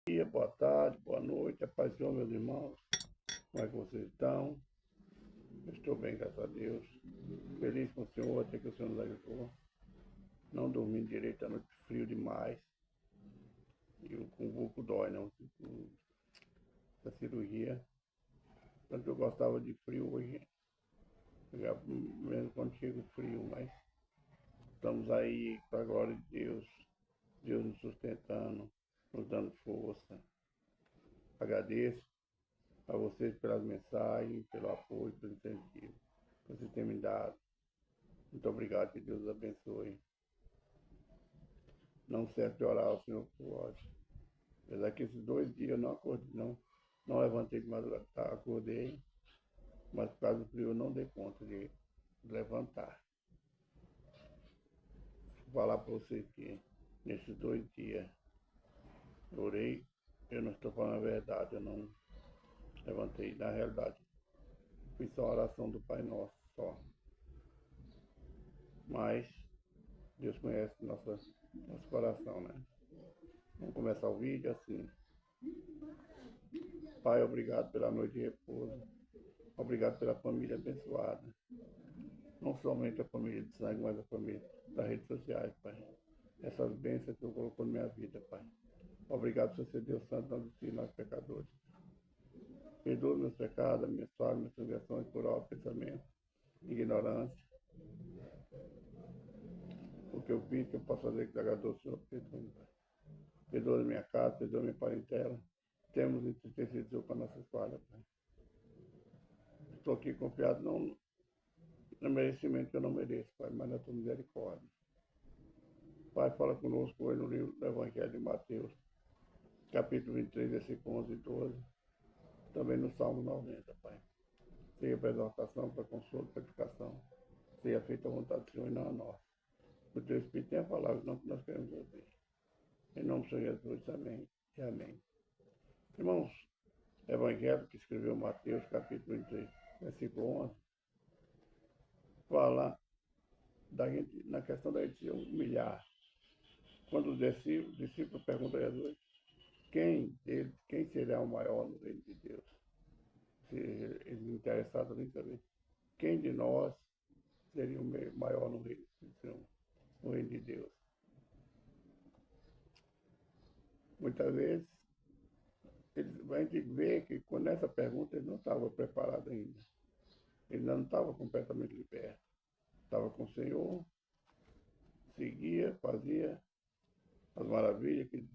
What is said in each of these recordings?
Dia, boa tarde, boa noite, a paz do Senhor, meus irmãos. Como é que vocês estão? Eu estou bem, graças a Deus. Feliz com o Senhor, até que o Senhor nos ajudou. Não dormindo direito, a noite frio demais. E o convulco dói, não? Da cirurgia. Tanto eu gostava de frio hoje, já mesmo quando chega o frio, mas estamos aí, para a glória de Deus. Deus nos sustentando, nos dando força. Agradeço a vocês pelas mensagens, pelo apoio, pelo incentivo que vocês têm me dado. Muito obrigado, que Deus os abençoe. Não cesse de orar ao Senhor por vós. Apesar que esses 2 dias eu não acordei, não levantei de madrugada, acordei, mas por causa do frio eu não dei conta de levantar. Vou falar para vocês que nesses 2 dias eu orei, eu não estou falando a verdade, eu não levantei. Na realidade, fiz só a oração do Pai Nosso, só. Mas Deus conhece nosso coração, né? Vamos começar o vídeo assim. Pai, obrigado pela noite de repouso. Obrigado pela família abençoada. Não somente a família de sangue, mas a família das redes sociais, Pai. Essas bênçãos que eu colocou na minha vida, Pai. Obrigado por ser Deus Santo, não de nós pecadores. Perdoa meus pecados, minhas falhas, minhas transgressões, por obra, pensamento, ignorância. O que eu fiz, que eu posso fazer que agradou o Senhor, perdoa, Pai. Perdoa minha casa, perdoa minha parentela. Temos entristecido com nossas falhas, Pai. Estou aqui confiado não no merecimento que eu não mereço, Pai, mas na tua misericórdia. Pai, fala conosco hoje no livro do Evangelho de Mateus, capítulo 23, versículo 11 e 12. Também no Salmo 90, Pai. Seja para exaltação, para consolo, para edificação. Seja feita a vontade do Senhor e não a nossa. O teu Espírito tem a palavra, não que nós queremos ouvir. Em nome do Senhor Jesus, amém e amém. Irmãos, Evangelho que escreveu Mateus, capítulo 23, versículo 11, fala na questão da gente se humilhar. Quando os discípulos perguntam a Jesus, quem será o maior no reino de Deus? Se eles interessados em saber quem de nós seria o maior no reino de Deus. Muitas vezes, a gente vê que quando essa pergunta ele não estava preparado ainda. Ele não estava completamente liberto. Estava com o Senhor, seguia, fazia as maravilhas que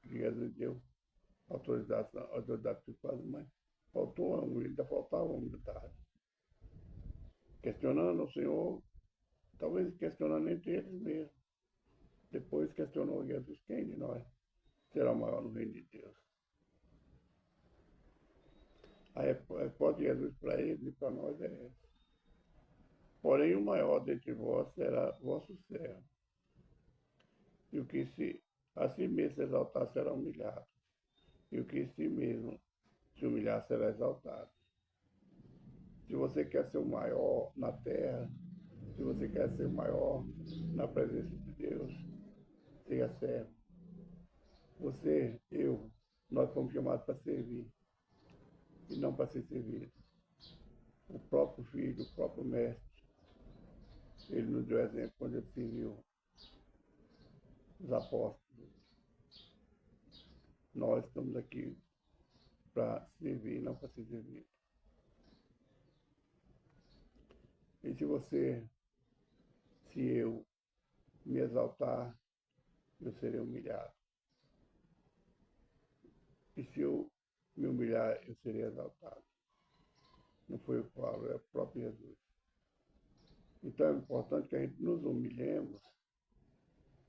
Jesus deu, autoridade que faz, mas ainda faltava humildade. Questionando o Senhor, talvez questionando entre eles mesmos. Depois questionou Jesus, quem de nós será o maior no reino de Deus? A resposta de Jesus para eles e para nós é essa. Porém, o maior dentre vós será vosso servo. E o que a si mesmo se exaltar será humilhado. E o que si mesmo se humilhar será exaltado. Se você quer ser o maior na terra, se você quer ser o maior na presença de Deus, seja servo. Você, eu, nós fomos chamados para servir e não para ser servido. O próprio Filho, o próprio Mestre, ele nos deu exemplo quando ele serviu os apóstolos. Nós estamos aqui para servir, não para ser servido. E se eu me exaltar, eu serei humilhado. E se eu me humilhar, eu serei exaltado. Não foi eu que falo, é o próprio Jesus. Então é importante que a gente nos humilhemos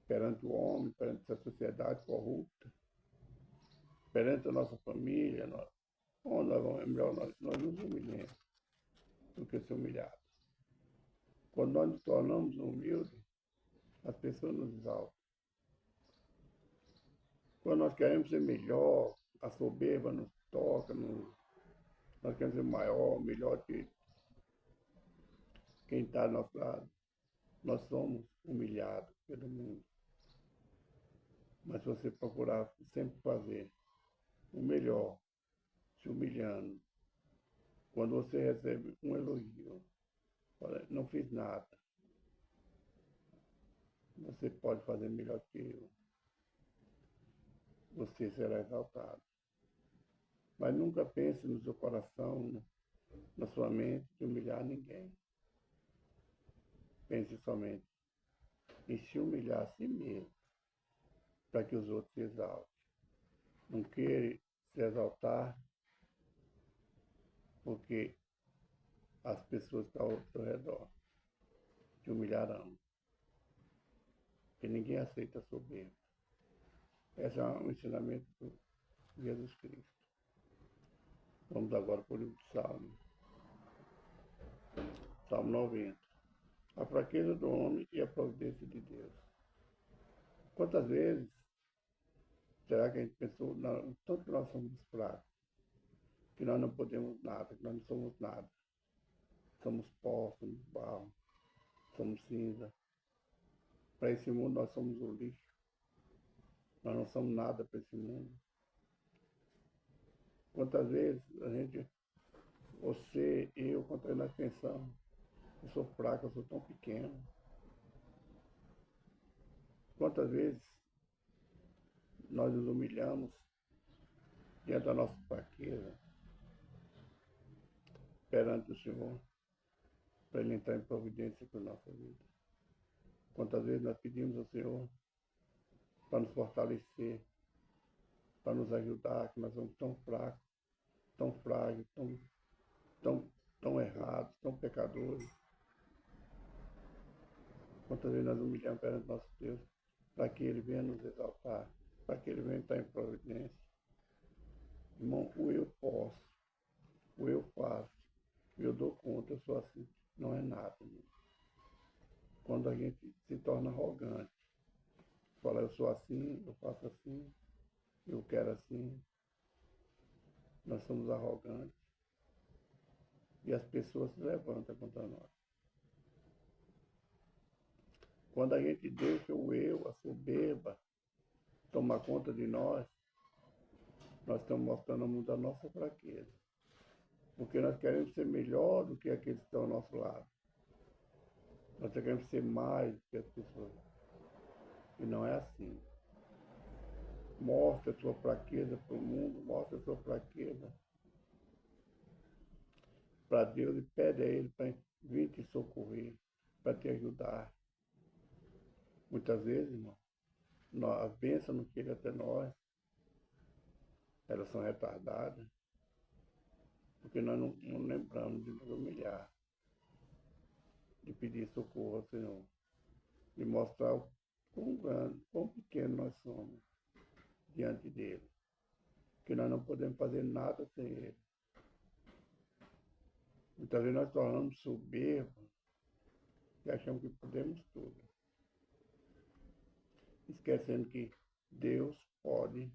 perante o homem, perante essa sociedade corrupta, perante a nossa família. É melhor nós nos humilhemos do que ser humilhados. Quando nós nos tornamos humildes, as pessoas nos exaltam. Quando nós queremos ser melhor, a soberba nos toca, nós queremos ser maior, melhor que quem está ao nosso lado. Nós somos humilhados pelo mundo. Mas se você procurar sempre fazer Quando você recebe um elogio, fala, não fiz nada, você pode fazer melhor que eu, você será exaltado. Mas nunca pense no seu coração, na sua mente, de humilhar ninguém. Pense somente em se humilhar a si mesmo, para que os outros se exaltem. Não queira se exaltar, porque as pessoas que estão ao seu redor te humilharão. Porque ninguém aceita soberba. Esse é um ensinamento de Jesus Cristo. Vamos agora para o livro de Salmo. Salmo 90. A fraqueza do homem e a providência de Deus. Quantas vezes será que a gente pensou o tanto que nós somos fracos, que nós não podemos nada, que nós não somos nada. Somos pó, somos barro, somos cinza. Para esse mundo nós somos o lixo. Nós não somos nada para esse mundo. Quantas vezes a gente, você, eu, quantas vezes nós pensamos, eu sou fraco, eu sou tão pequeno. Quantas vezes nós nos humilhamos diante da nossa fraqueza, perante o Senhor, para Ele entrar em providência para a nossa vida. Quantas vezes nós pedimos ao Senhor para nos fortalecer, para nos ajudar, que nós somos tão fracos, tão frágeis, tão errados, tão pecadores. Quantas vezes nós humilhamos perante nosso Deus, para que Ele venha nos exaltar, para que Ele venha entrar em providência. Irmão, o eu posso, o eu faço, eu dou conta, eu sou assim. Não é nada, irmão. Quando a gente se torna arrogante, fala, eu sou assim, eu faço assim, eu quero assim, nós somos arrogantes. E as pessoas se levantam contra nós. Quando a gente deixa o eu, a soberba, tomar conta de nós estamos mostrando ao mundo a nossa fraqueza. Porque nós queremos ser melhor do que aqueles que estão ao nosso lado. Nós queremos ser mais do que as pessoas. E não é assim. Mostre a sua fraqueza para o mundo, mostre a sua fraqueza para Deus e pede a Ele para vir te socorrer, para te ajudar. Muitas vezes, irmão, as bênçãos não chegam até nós, elas são retardadas, porque nós não lembramos de nos humilhar, de pedir socorro ao Senhor, de mostrar o quão grande, quão pequeno nós somos diante dele, que nós não podemos fazer nada sem ele. Muitas vezes nós tornamos soberbos e achamos que podemos tudo, esquecendo que Deus pode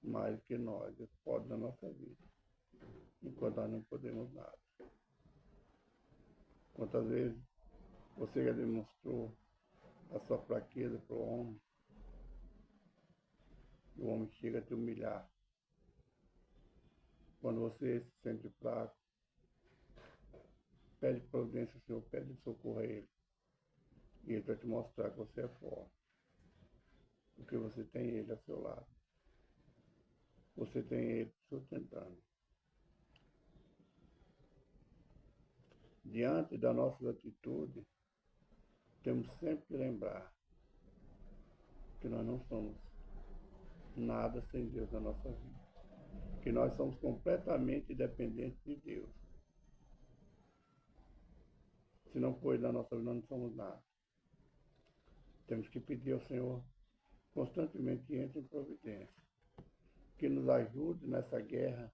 mais que nós, Deus pode na nossa vida, enquanto nós não podemos nada. Quantas vezes você já demonstrou a sua fraqueza para o homem, e o homem chega a te humilhar. Quando você se sente fraco, pede providência ao Senhor, pede socorro a Ele. E Ele vai te mostrar que você é forte. Porque você tem Ele ao seu lado. Você tem Ele sustentando. Diante das nossas atitudes, temos sempre que lembrar que nós não somos nada sem Deus na nossa vida. Que nós somos completamente dependentes de Deus. Se não for Ele na nossa vida, nós não somos nada. Temos que pedir ao Senhor constantemente que entre em providência. Que nos ajude nessa guerra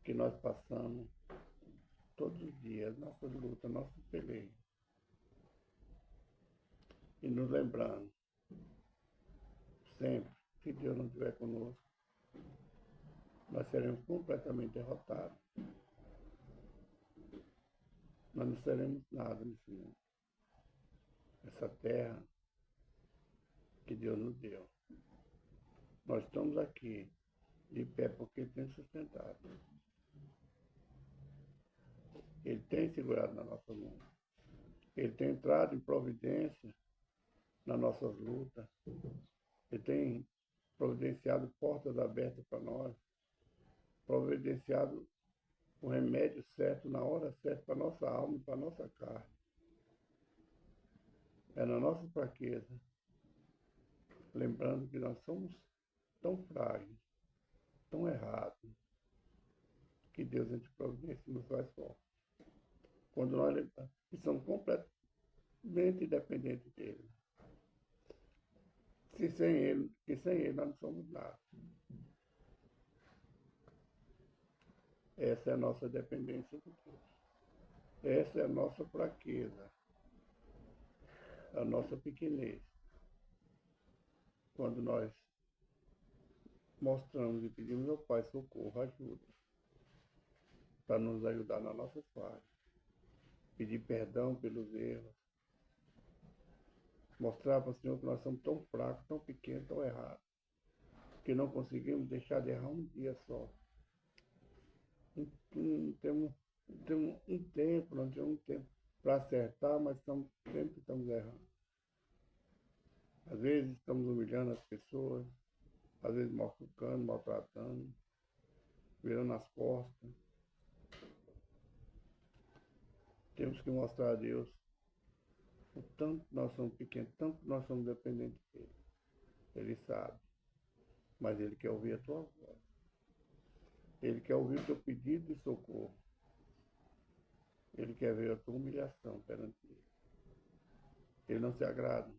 que nós passamos todos os dias, nossas lutas, nossas pelejas. E nos lembrando, sempre, se Deus não estiver conosco, nós seremos completamente derrotados. Nós não seremos nada nesse mundo. Essa terra que Deus nos deu. Nós estamos aqui, de pé, porque Ele tem sustentado. Ele tem segurado na nossa mão. Ele tem entrado em providência nas nossas lutas. Ele tem providenciado portas abertas para nós, providenciado o remédio certo na hora certa para nossa alma e para nossa carne. É na nossa fraqueza, lembrando que nós somos tão frágeis, tão errados, que Deus entre providência nos faz forte. Quando nós lembramos que somos completamente dependentes dele. Que sem ele nós não somos nada. Essa é a nossa dependência de Deus. Essa é a nossa fraqueza, a nossa pequenez. Quando nós mostramos e pedimos ao Pai socorro, ajuda, para nos ajudar na nossa falha. Pedir perdão pelos erros. Mostrar para o Senhor que nós somos tão fracos, tão pequenos, tão errados, que não conseguimos deixar de errar um dia só. Não temos um tempo, não temos um tempo para acertar, mas sempre estamos errando. Às vezes estamos humilhando as pessoas, às vezes machucando, maltratando, virando as costas. Temos que mostrar a Deus o tanto nós somos pequenos, tanto nós somos dependentes dele. Ele sabe, mas ele quer ouvir a tua voz. Ele quer ouvir o teu pedido de socorro. Ele quer ver a tua humilhação perante ele. Ele não se agrada,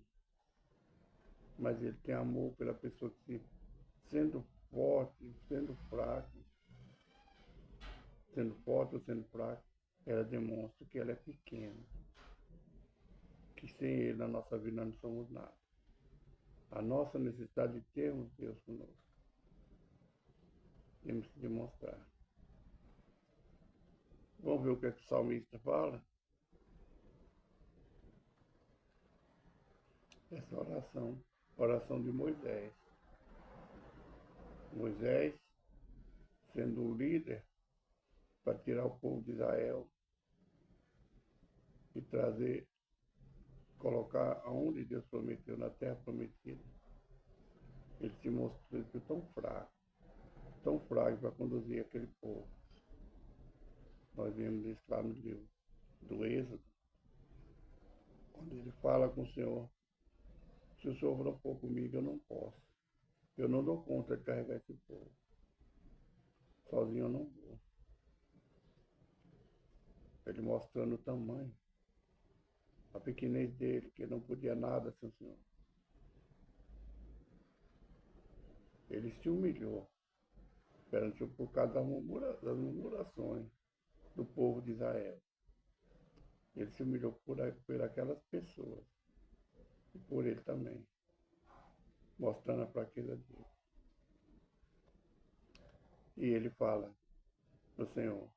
mas ele tem amor pela pessoa que, sendo forte, sendo fraco, sendo forte ou sendo fraco, ela demonstra que ela é pequena. Que sem ele na nossa vida nós não somos nada. A nossa necessidade de termos Deus conosco. Temos que demonstrar. Vamos ver o que o salmista fala? Essa oração de Moisés. Moisés, sendo o líder para tirar o povo de Israel e trazer, colocar aonde Deus prometeu, na terra prometida. Ele se mostrou tão fraco para conduzir aquele povo. Nós vemos isso lá no livro do Êxodo, quando ele fala com o Senhor: se o Senhor não for comigo, eu não posso. Eu não dou conta de carregar esse povo. Sozinho eu não vou. Ele mostrando o tamanho, a pequenez dele, que não podia nada sem o Senhor. Ele se humilhou perante o por causa das murmurações do povo de Israel. Ele se humilhou por aquelas pessoas e por ele também, mostrando a fraqueza dele. E ele fala para o Senhor: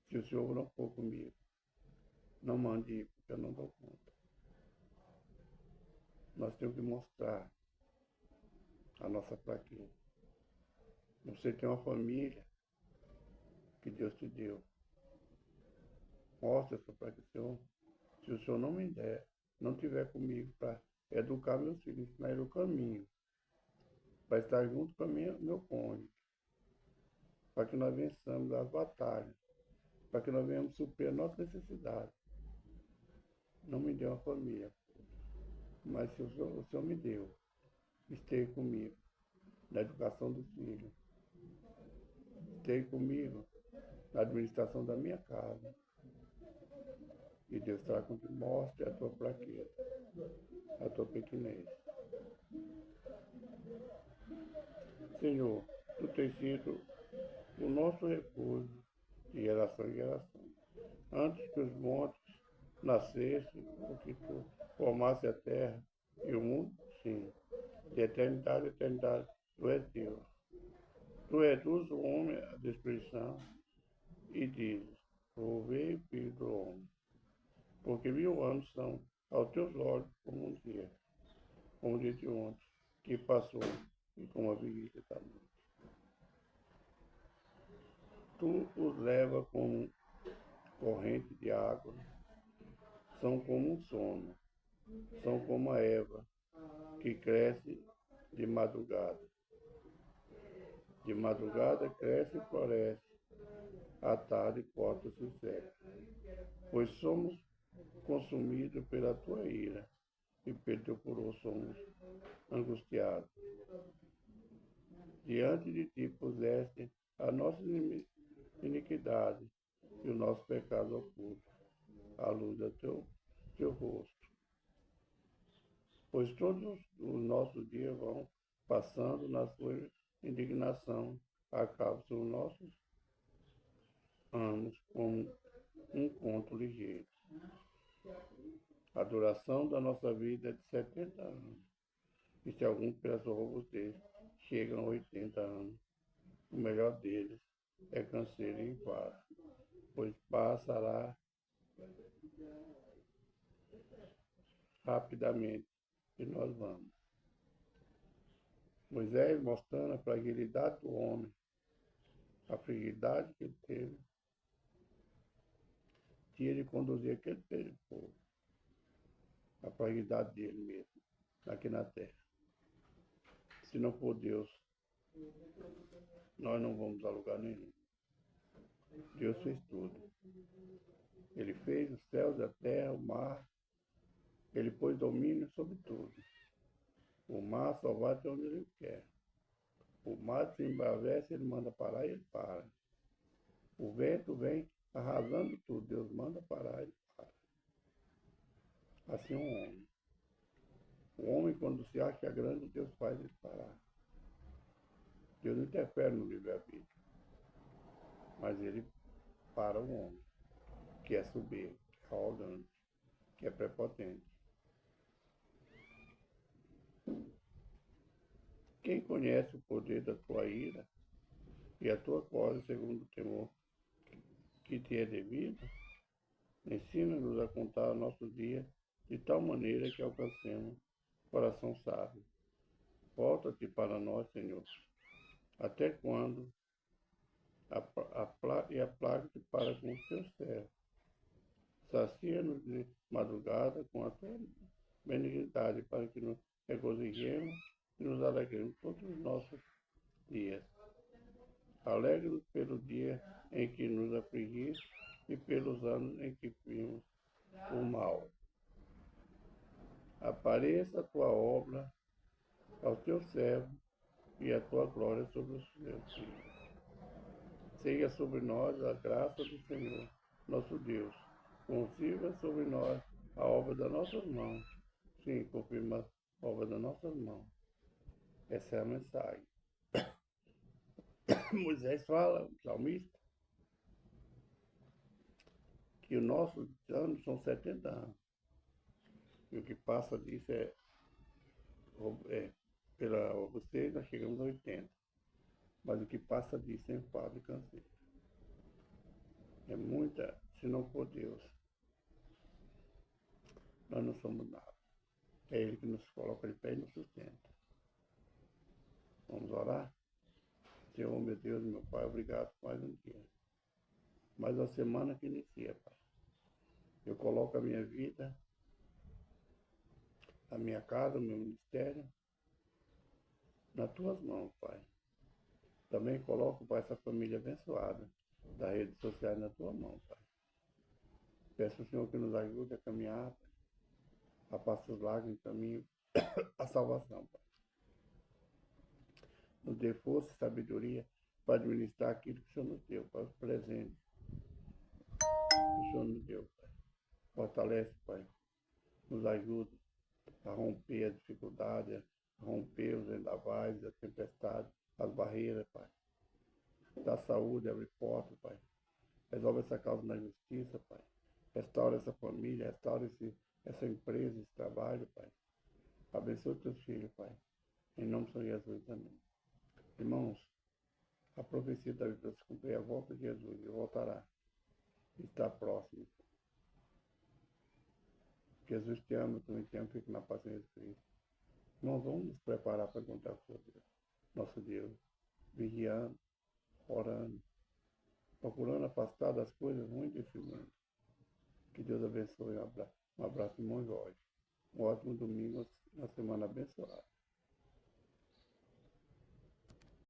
se o Senhor não for comigo, não mande ir, porque eu não dou conta. Nós temos que mostrar a nossa fraqueza. Você tem uma família que Deus te deu. Mostra essa fraqueza. Se o Senhor não me der, não tiver comigo para educar meus filhos, ensinar eles o caminho, para estar junto com meu cônjuge, para que nós vençamos as batalhas, para que nós venhamos suprir a nossa necessidade. Não me deu uma família, mas se o Senhor me deu, esteja comigo na educação dos filhos, esteja comigo na administração da minha casa. E Deus estará contigo. Mostre a tua fraqueza, a tua pequenez. Senhor, tu tens sido o nosso refúgio de geração em geração. Antes que os montes nascessem, porque tu formasse a terra e o mundo, sim. De eternidade a eternidade, tu és Deus. Tu reduz o homem à destruição e dizes: provei o filho do homem. Porque 1000 anos são aos teus olhos como um dia de ontem, que passou, e como a vigília da noite. Tu os leva como corrente de água, são como um sono, são como a erva que cresce de madrugada. De madrugada cresce e floresce, à tarde corta-se o céu. Pois somos consumidos pela tua ira, e pelo teu furor somos angustiados. Diante de ti puseste a nossa iniquidade e o nosso pecado oculto, à luz do teu rosto. Pois todos os nossos dias vão passando na sua indignação, acabam-se os nossos anos com um conto ligeiro. A duração da nossa vida é de 70 anos. E se alguns pelas robustez chegam a 80 anos, o melhor deles é canseiro e enfado, pois passará rapidamente e nós vamos. Moisés mostrando a fragilidade do homem, a fragilidade que ele teve, que ele conduzia aquele povo, a fragilidade dele mesmo, aqui na terra. Se não for Deus, nós não vamos a lugar nenhum. Deus fez tudo. Ele fez os céus, a terra, o mar. Ele pôs domínio sobre tudo. O mar só vai até onde ele quer. O mar se embravece, ele manda parar e ele para. O vento vem arrasando tudo. Deus manda parar e ele para. Assim é um homem. O homem, quando se acha grande, Deus faz ele parar. Deus não interfere no livre-arbítrio. Mas ele para o homem, que é soberbo, que é arrogante, que é prepotente. Quem conhece o poder da tua ira e a tua cólera segundo o temor que te é devido, ensina-nos a contar o nosso dia de tal maneira que alcancemos coração sábio. Volta-te para nós, Senhor. Até quando? E aplaca-te para com os teus servos. Sacia-nos de madrugada com a tua benignidade, para que nos regozijemos e nos alegremos todos os nossos dias. Alegre-nos pelo dia em que nos afligiste e pelos anos em que vimos o mal. Apareça a tua obra aos teus servos e a tua glória sobre os teus filhos. Seja sobre nós a graça do Senhor, nosso Deus. Confirma sobre nós a obra das nossas mãos. Sim, confirma a obra das nossas mãos. Essa é a mensagem. Moisés fala, o salmista, que os nossos anos são 70 anos. E o que passa disso pela você, nós chegamos a 80. Mas o que passa disso é enfado e canseiro. É muita, se não for Deus, nós não somos nada. É Ele que nos coloca de pé e nos sustenta. Vamos orar? Senhor, meu Deus, meu Pai, obrigado por mais um dia. Mais uma semana que inicia, Pai. Eu coloco a minha vida, a minha casa, o meu ministério, nas Tuas mãos, Pai. Também coloco, Pai, essa família abençoada das redes sociais na Tua mão, Pai. Peço ao Senhor que nos ajude a caminhar, Pai, a passos largos em caminho à salvação, Pai. Nos dê força e sabedoria para administrar aquilo que o Senhor nos deu, Pai, os presentes que o Senhor nos deu, Pai. Fortalece, Pai. Nos ajuda a romper a dificuldade, a romper os vendavais, as tempestades, as barreiras, Pai. Dá saúde, abre porta, Pai. Resolve essa causa na justiça, Pai. Restaura essa família, restaura essa empresa, esse trabalho, Pai. Abençoa os teus filhos, Pai. Em nome de Senhor Jesus, amém. Irmãos, a profecia da Bíblia se cumprir a volta de Jesus e voltará. Está próximo. Jesus te ama, tu me ama, fique na paciência de Cristo. Nós vamos nos preparar para encontrar o Deus, nosso Deus, vigiando, orando, procurando afastar das coisas muito desse mundo. Que Deus abençoe. Um abraço, irmão Jorge. Um ótimo domingo, uma semana abençoada.